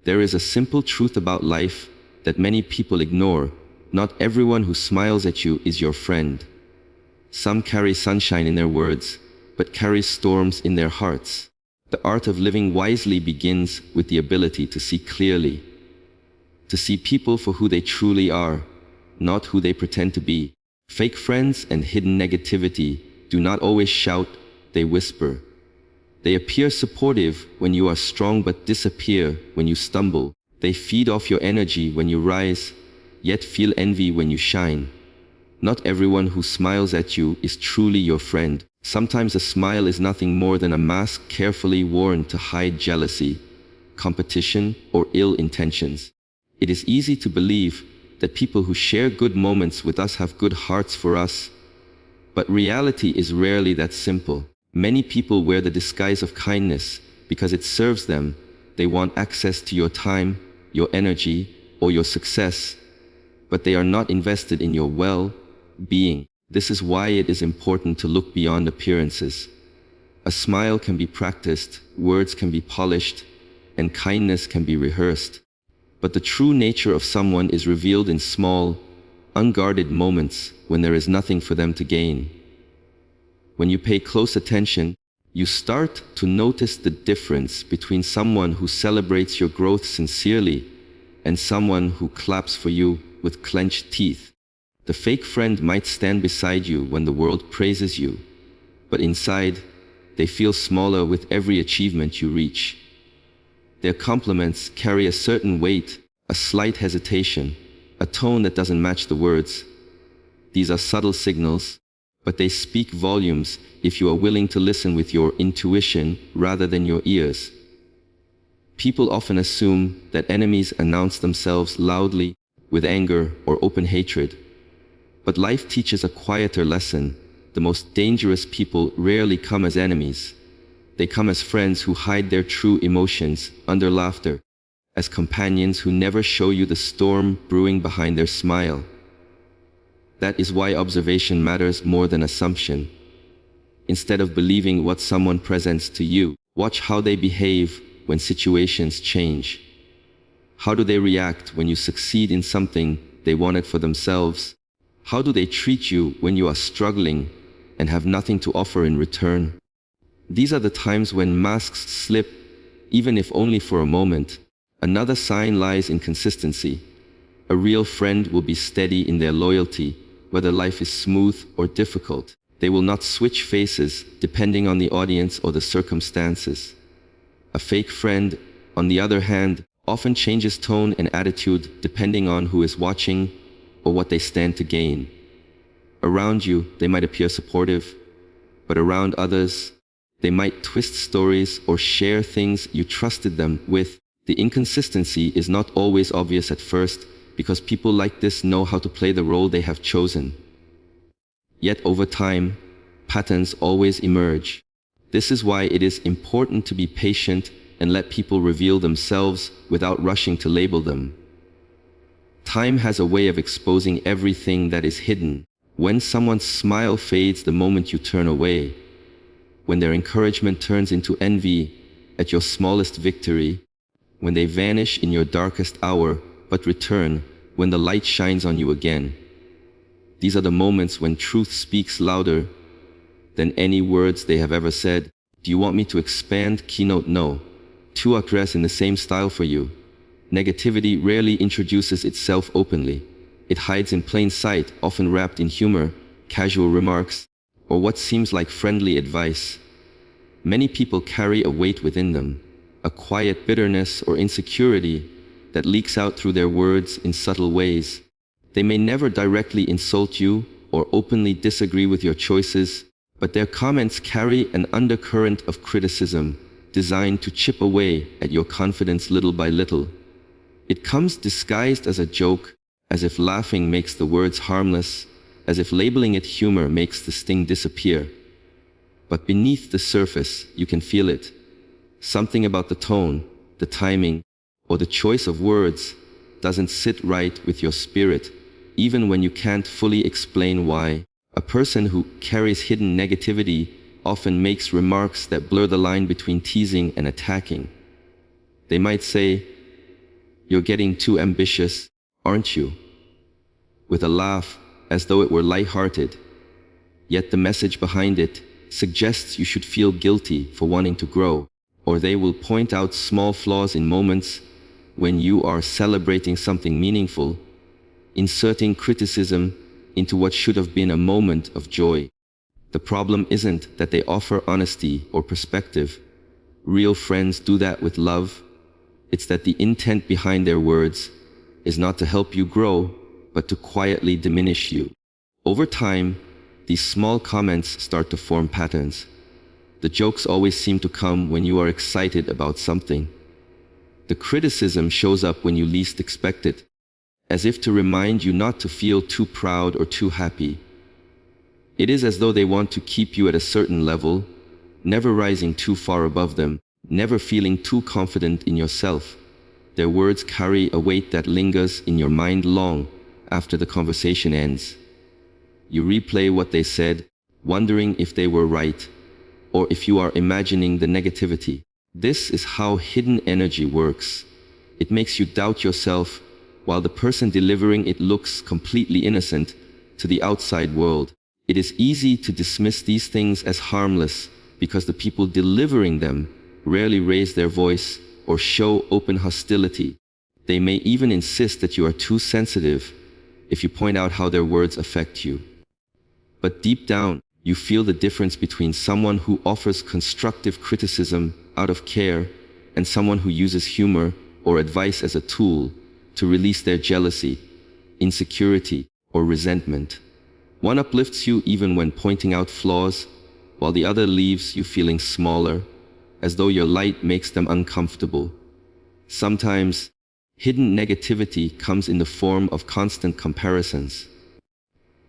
There is a simple truth about life that many people ignore. Not everyone who smiles at you is your friend. Some carry sunshine in their words, but carry storms in their hearts. The art of living wisely begins with the ability to see clearly, to see people for who they truly are, not who they pretend to be. Fake friends and hidden negativity do not always shout, they whisper. They appear supportive when you are strong but disappear when you stumble. They feed off your energy when you rise, yet feel envy when you shine. Not everyone who smiles at you is truly your friend. Sometimes a smile is nothing more than a mask carefully worn to hide jealousy, competition, or ill intentions. It is easy to believe that people who share good moments with us have good hearts for us, but reality is rarely that simple. Many people wear the disguise of kindness because it serves them. They want access to your time, your energy, or your success, but they are not invested in your well-being. This is why it is important to look beyond appearances. A smile can be practiced, words can be polished, and kindness can be rehearsed. But the true nature of someone is revealed in small, unguarded moments when there is nothing for them to gain. When you pay close attention, you start to notice the difference between someone who celebrates your growth sincerely and someone who claps for you with clenched teeth. The fake friend might stand beside you when the world praises you, but inside, they feel smaller with every achievement you reach. Their compliments carry a certain weight, a slight hesitation, a tone that doesn't match the words. These are subtle signals, but they speak volumes if you are willing to listen with your intuition rather than your ears. People often assume that enemies announce themselves loudly with anger or open hatred. But life teaches a quieter lesson. The most dangerous people rarely come as enemies. They come as friends who hide their true emotions under laughter, as companions who never show you the storm brewing behind their smile. That is why observation matters more than assumption. Instead of believing what someone presents to you, watch how they behave when situations change. How do they react when you succeed in something they wanted for themselves? How do they treat you when you are struggling and have nothing to offer in return? These are the times when masks slip, even if only for a moment. Another sign lies in consistency. A real friend will be steady in their loyalty, whether life is smooth or difficult. They will not switch faces depending on the audience or the circumstances. A fake friend, on the other hand, often changes tone and attitude depending on who is watching or what they stand to gain. Around you, they might appear supportive, but around others, they might twist stories or share things you trusted them with. The inconsistency is not always obvious at first because people like this know how to play the role they have chosen. Yet over time, patterns always emerge. This is why it is important to be patient and let people reveal themselves without rushing to label them. Time has a way of exposing everything that is hidden. When someone's smile fades the moment you turn away, when their encouragement turns into envy at your smallest victory, when they vanish in your darkest hour but return when the light shines on you again. These are the moments when truth speaks louder than any words they have ever said. Do you want me to expand? Keynote: no. Two actors in the same style for you. Negativity rarely introduces itself openly. It hides in plain sight, often wrapped in humor, casual remarks, or what seems like friendly advice. Many people carry a weight within them, a quiet bitterness or insecurity that leaks out through their words in subtle ways. They may never directly insult you or openly disagree with your choices, but their comments carry an undercurrent of criticism designed to chip away at your confidence little by little. It comes disguised as a joke, as if laughing makes the words harmless, as if labeling it humor makes the sting disappear. But beneath the surface, you can feel it. Something about the tone, the timing, or the choice of words doesn't sit right with your spirit, even when you can't fully explain why. A person who carries hidden negativity often makes remarks that blur the line between teasing and attacking. They might say, "You're getting too ambitious, aren't you?" With a laugh, as though it were light-hearted. Yet the message behind it suggests you should feel guilty for wanting to grow, or they will point out small flaws in moments when you are celebrating something meaningful, inserting criticism into what should have been a moment of joy. The problem isn't that they offer honesty or perspective. Real friends do that with love. It's that the intent behind their words is not to help you grow, but to quietly diminish you. Over time, these small comments start to form patterns. The jokes always seem to come when you are excited about something. The criticism shows up when you least expect it, as if to remind you not to feel too proud or too happy. It is as though they want to keep you at a certain level, never rising too far above them, never feeling too confident in yourself. Their words carry a weight that lingers in your mind long after the conversation ends. You replay what they said, wondering if they were right, or if you are imagining the negativity. This is how hidden energy works. It makes you doubt yourself, while the person delivering it looks completely innocent to the outside world. It is easy to dismiss these things as harmless because the people delivering them rarely raise their voice or show open hostility. They may even insist that you are too sensitive if you point out how their words affect you. But deep down, you feel the difference between someone who offers constructive criticism out of care and someone who uses humor or advice as a tool to release their jealousy, insecurity, or resentment. One uplifts you even when pointing out flaws, while the other leaves you feeling smaller, as though your light makes them uncomfortable. Sometimes, hidden negativity comes in the form of constant comparisons.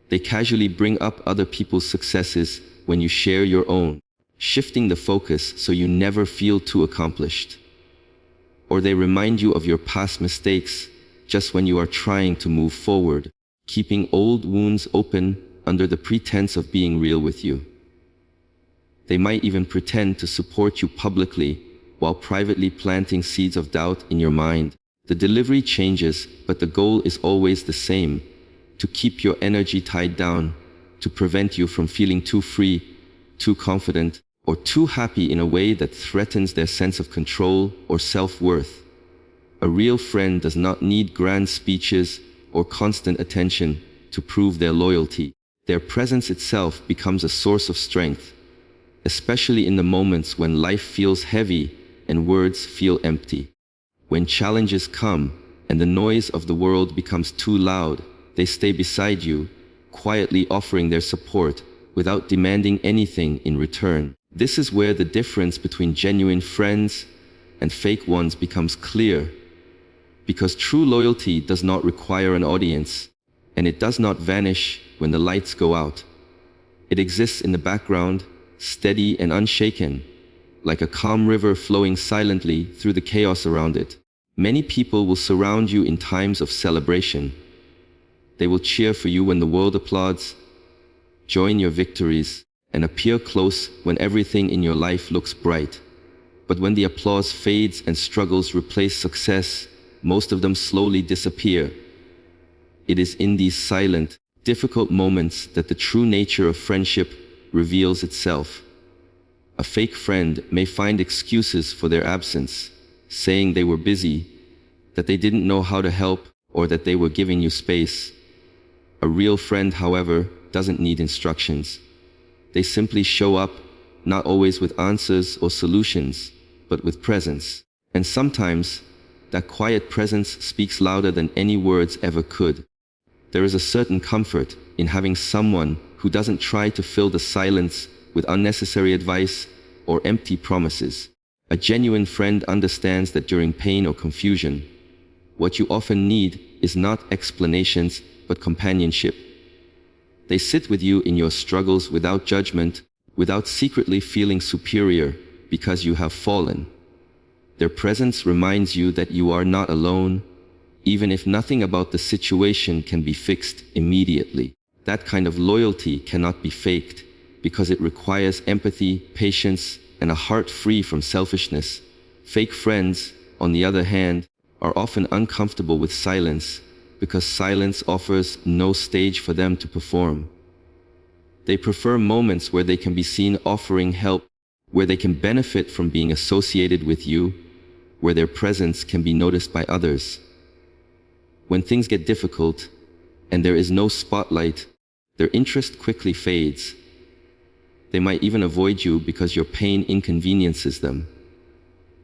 They casually bring up other people's successes when you share your own, shifting the focus so you never feel too accomplished. Or they remind you of your past mistakes just when you are trying to move forward, keeping old wounds open under the pretense of being real with you. They might even pretend to support you publicly while privately planting seeds of doubt in your mind. The delivery changes, but the goal is always the same: to keep your energy tied down, to prevent you from feeling too free, too confident, or too happy in a way that threatens their sense of control or self-worth. A real friend does not need grand speeches or constant attention to prove their loyalty. Their presence itself becomes a source of strength, especially in the moments when life feels heavy and words feel empty. When challenges come and the noise of the world becomes too loud, they stay beside you, quietly offering their support without demanding anything in return. This is where the difference between genuine friends and fake ones becomes clear, because true loyalty does not require an audience, and it does not vanish when the lights go out. It exists in the background, steady and unshaken, like a calm river flowing silently through the chaos around it. Many people will surround you in times of celebration. They will cheer for you when the world applauds, join your victories, and appear close when everything in your life looks bright. But when the applause fades and struggles replace success, most of them slowly disappear. It is in these silent, difficult moments that the true nature of friendship reveals itself. A fake friend may find excuses for their absence, saying they were busy, that they didn't know how to help, or that they were giving you space. A real friend, however, doesn't need instructions. They simply show up, not always with answers or solutions, but with presence. And sometimes, that quiet presence speaks louder than any words ever could. There is a certain comfort in having someone who doesn't try to fill the silence with unnecessary advice or empty promises. A genuine friend understands that during pain or confusion, what you often need is not explanations, but companionship. They sit with you in your struggles without judgment, without secretly feeling superior because you have fallen. Their presence reminds you that you are not alone, even if nothing about the situation can be fixed immediately. That kind of loyalty cannot be faked, because it requires empathy, patience, and a heart free from selfishness. Fake friends, on the other hand, are often uncomfortable with silence because silence offers no stage for them to perform. They prefer moments where they can be seen offering help, where they can benefit from being associated with you, where their presence can be noticed by others. When things get difficult and there is no spotlight, their interest quickly fades. They might even avoid you because your pain inconveniences them,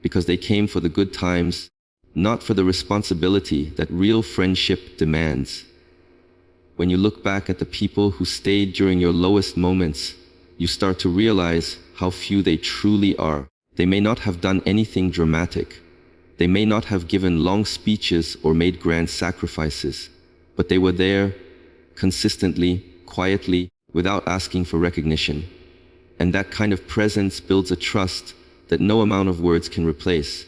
because they came for the good times, not for the responsibility that real friendship demands. When you look back at the people who stayed during your lowest moments, you start to realize how few they truly are. They may not have done anything dramatic. They may not have given long speeches or made grand sacrifices, but they were there, consistently, quietly, without asking for recognition. And that kind of presence builds a trust that no amount of words can replace.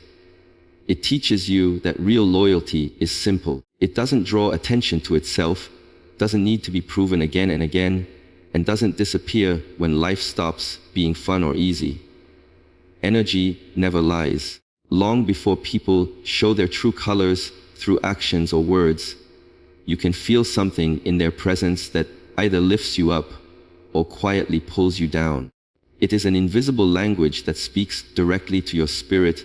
It teaches you that real loyalty is simple. It doesn't draw attention to itself, doesn't need to be proven again and again, and doesn't disappear when life stops being fun or easy. Energy never lies. Long before people show their true colors through actions or words, you can feel something in their presence that either lifts you up or quietly pulls you down. It is an invisible language that speaks directly to your spirit,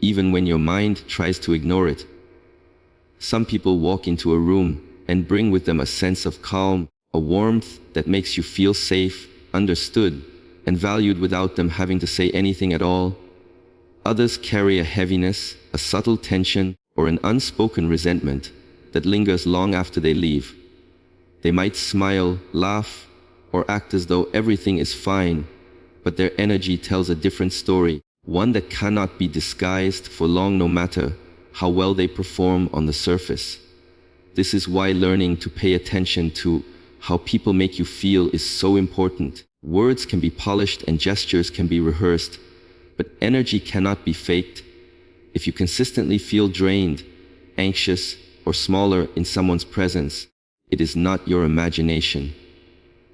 even when your mind tries to ignore it. Some people walk into a room and bring with them a sense of calm, a warmth that makes you feel safe, understood, and valued without them having to say anything at all. Others carry a heaviness, a subtle tension, or an unspoken resentment that lingers long after they leave. They might smile, laugh, or act as though everything is fine, but their energy tells a different story, one that cannot be disguised for long no matter how well they perform on the surface. This is why learning to pay attention to how people make you feel is so important. Words can be polished and gestures can be rehearsed, but energy cannot be faked. If you consistently feel drained, anxious, or smaller in someone's presence, it is not your imagination.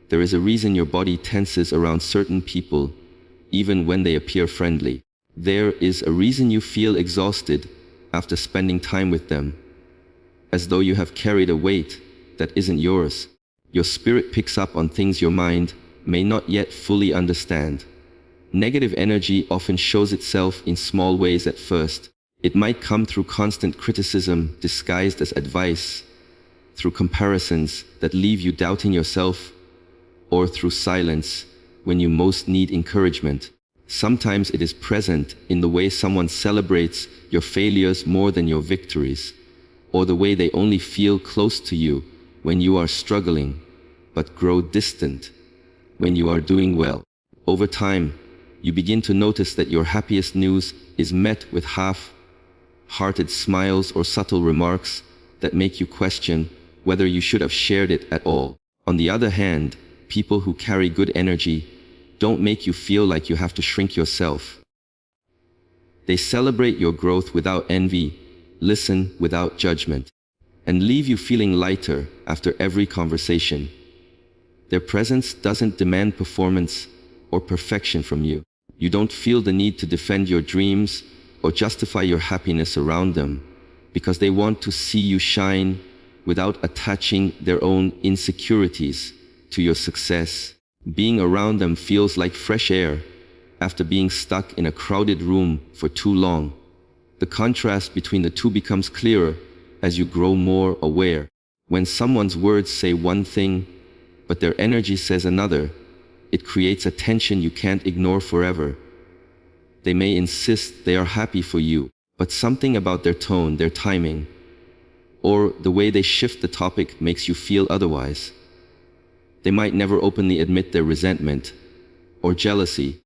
There is a reason your body tenses around certain people, even when they appear friendly. There is a reason you feel exhausted after spending time with them, as though you have carried a weight that isn't yours. Your spirit picks up on things your mind may not yet fully understand. Negative energy often shows itself in small ways at first. It might come through constant criticism disguised as advice, through comparisons that leave you doubting yourself, or through silence when you most need encouragement. Sometimes it is present in the way someone celebrates your failures more than your victories, or the way they only feel close to you when you are struggling, but grow distant when you are doing well. Over time, you begin to notice that your happiest news is met with half-hearted smiles or subtle remarks that make you question whether you should have shared it at all. On the other hand, people who carry good energy don't make you feel like you have to shrink yourself. They celebrate your growth without envy, listen without judgment, and leave you feeling lighter after every conversation. Their presence doesn't demand performance or perfection from you. You don't feel the need to defend your dreams or justify your happiness around them, because they want to see you shine without attaching their own insecurities to your success. Being around them feels like fresh air after being stuck in a crowded room for too long. The contrast between the two becomes clearer as you grow more aware. When someone's words say one thing, but their energy says another, it creates a tension you can't ignore forever. They may insist they are happy for you, but something about their tone, their timing, or the way they shift the topic makes you feel otherwise. They might never openly admit their resentment or jealousy,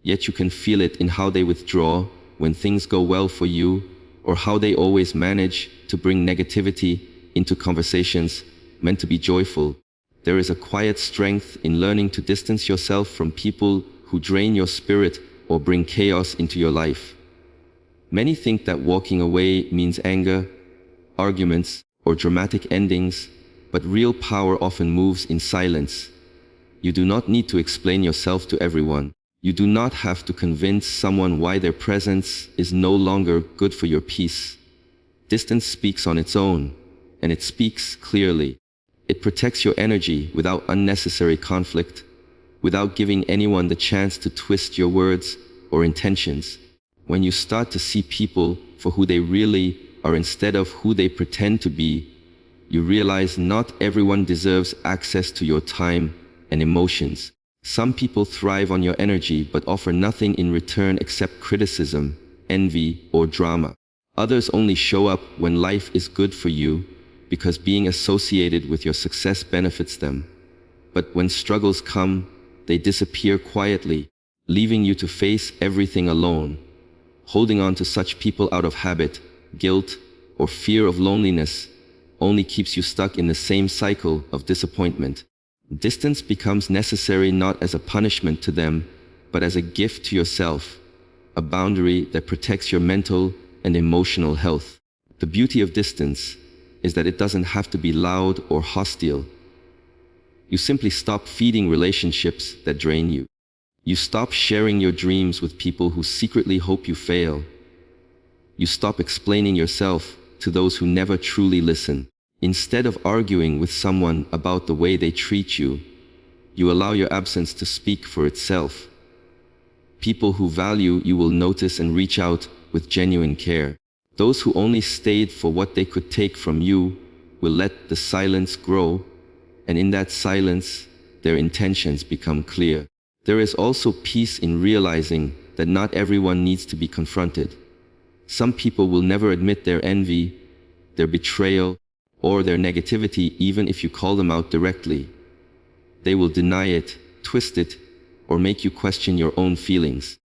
yet you can feel it in how they withdraw when things go well for you, or how they always manage to bring negativity into conversations meant to be joyful. There is a quiet strength in learning to distance yourself from people who drain your spirit or bring chaos into your life. Many think that walking away means anger, arguments, or dramatic endings, but real power often moves in silence. You do not need to explain yourself to everyone. You do not have to convince someone why their presence is no longer good for your peace. Distance speaks on its own, and it speaks clearly. It protects your energy without unnecessary conflict, without giving anyone the chance to twist your words or intentions. When you start to see people for who they really are instead of who they pretend to be, you realize not everyone deserves access to your time and emotions. Some people thrive on your energy but offer nothing in return except criticism, envy, or drama. Others only show up when life is good for you because being associated with your success benefits them. But when struggles come, they disappear quietly, leaving you to face everything alone. Holding on to such people out of habit, guilt, or fear of loneliness only keeps you stuck in the same cycle of disappointment. Distance becomes necessary not as a punishment to them, but as a gift to yourself, a boundary that protects your mental and emotional health. The beauty of distance is that it doesn't have to be loud or hostile. You simply stop feeding relationships that drain you. You stop sharing your dreams with people who secretly hope you fail. You stop explaining yourself to those who never truly listen. Instead of arguing with someone about the way they treat you, you allow your absence to speak for itself. People who value you will notice and reach out with genuine care. Those who only stayed for what they could take from you will let the silence grow, and in that silence, their intentions become clear. There is also peace in realizing that not everyone needs to be confronted. Some people will never admit their envy, their betrayal, or their negativity even if you call them out directly. They will deny it, twist it, or make you question your own feelings.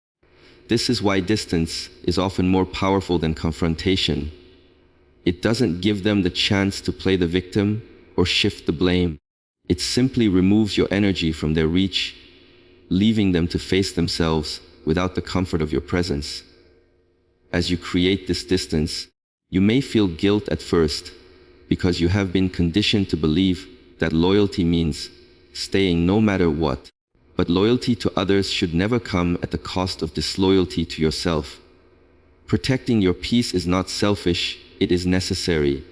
This is why distance is often more powerful than confrontation. It doesn't give them the chance to play the victim or shift the blame. It simply removes your energy from their reach, leaving them to face themselves without the comfort of your presence. As you create this distance, you may feel guilt at first, because you have been conditioned to believe that loyalty means staying no matter what. But loyalty to others should never come at the cost of disloyalty to yourself. Protecting your peace is not selfish, it is necessary.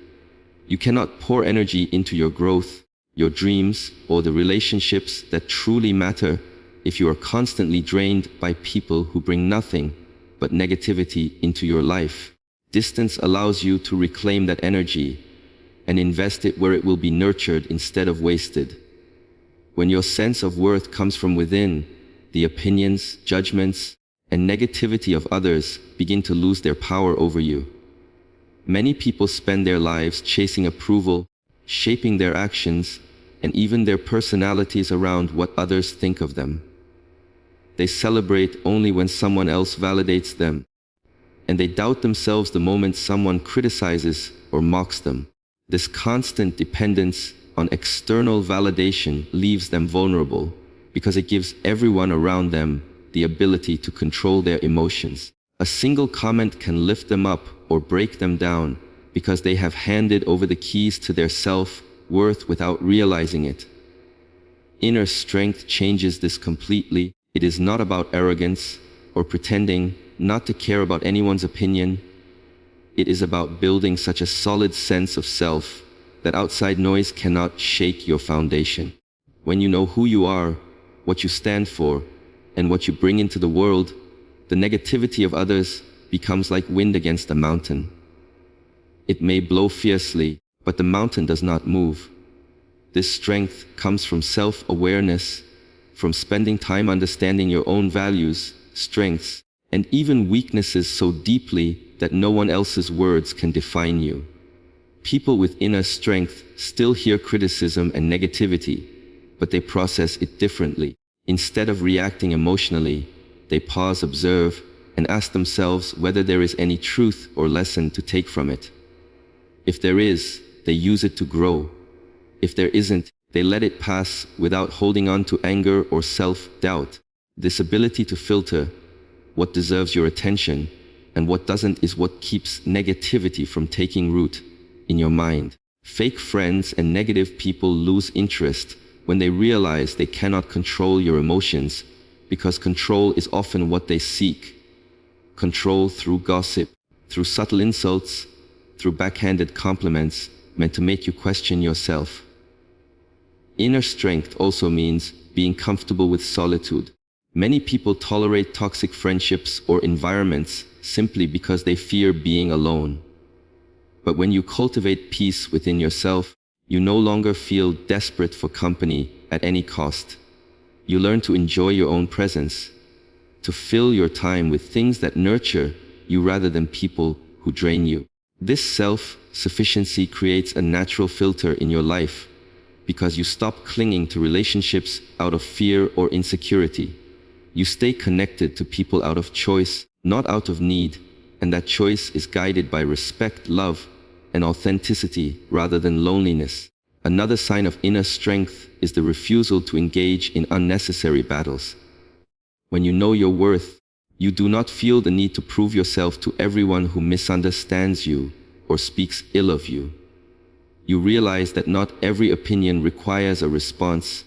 You cannot pour energy into your growth, your dreams, or the relationships that truly matter if you are constantly drained by people who bring nothing but negativity into your life. Distance allows you to reclaim that energy and invest it where it will be nurtured instead of wasted. When your sense of worth comes from within, the opinions, judgments, and negativity of others begin to lose their power over you. Many people spend their lives chasing approval, shaping their actions, and even their personalities around what others think of them. They celebrate only when someone else validates them, and they doubt themselves the moment someone criticizes or mocks them. This constant dependence on external validation leaves them vulnerable because it gives everyone around them the ability to control their emotions. A single comment can lift them up or break them down because they have handed over the keys to their self-worth without realizing it. Inner strength changes this completely. It is not about arrogance or pretending not to care about anyone's opinion. It is about building such a solid sense of self that outside noise cannot shake your foundation. When you know who you are, what you stand for, and what you bring into the world, the negativity of others becomes like wind against a mountain. It may blow fiercely, but the mountain does not move. This strength comes from self-awareness, from spending time understanding your own values, strengths, and even weaknesses so deeply that no one else's words can define you. People with inner strength still hear criticism and negativity, but they process it differently. Instead of reacting emotionally, they pause, observe, and ask themselves whether there is any truth or lesson to take from it. If there is, they use it to grow. If there isn't, they let it pass without holding on to anger or self-doubt. This ability to filter what deserves your attention and what doesn't is what keeps negativity from taking root in your mind. Fake friends and negative people lose interest when they realize they cannot control your emotions, because control is often what they seek. Control through gossip, through subtle insults, through backhanded compliments meant to make you question yourself. Inner strength also means being comfortable with solitude. Many people tolerate toxic friendships or environments simply because they fear being alone. But when you cultivate peace within yourself, you no longer feel desperate for company at any cost. You learn to enjoy your own presence, to fill your time with things that nurture you rather than people who drain you. This self-sufficiency creates a natural filter in your life because you stop clinging to relationships out of fear or insecurity. You stay connected to people out of choice, not out of need, and that choice is guided by respect, love, and authenticity rather than loneliness. Another sign of inner strength is the refusal to engage in unnecessary battles. When you know your worth, you do not feel the need to prove yourself to everyone who misunderstands you or speaks ill of you. You realize that not every opinion requires a response,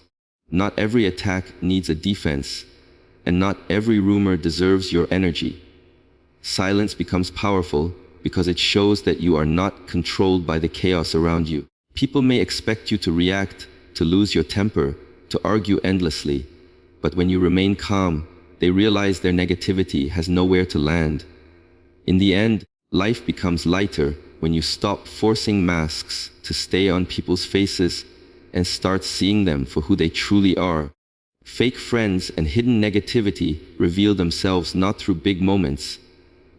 not every attack needs a defense, and not every rumor deserves your energy. Silence becomes powerful because it shows that you are not controlled by the chaos around you. People may expect you to react, to lose your temper, to argue endlessly, but when you remain calm, they realize their negativity has nowhere to land. In the end, life becomes lighter when you stop forcing masks to stay on people's faces and start seeing them for who they truly are. Fake friends and hidden negativity reveal themselves not through big moments,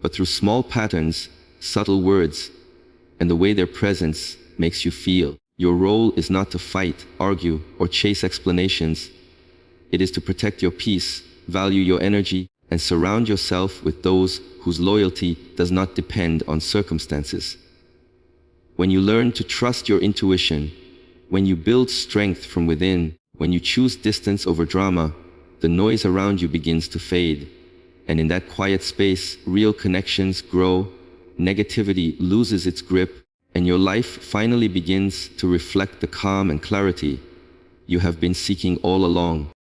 but through small patterns, subtle words, and the way their presence makes you feel. Your role is not to fight, argue, or chase explanations. It is to protect your peace, value your energy, and surround yourself with those whose loyalty does not depend on circumstances. When you learn to trust your intuition, when you build strength from within, when you choose distance over drama, the noise around you begins to fade. And in that quiet space, real connections grow, negativity loses its grip, and your life finally begins to reflect the calm and clarity you have been seeking all along.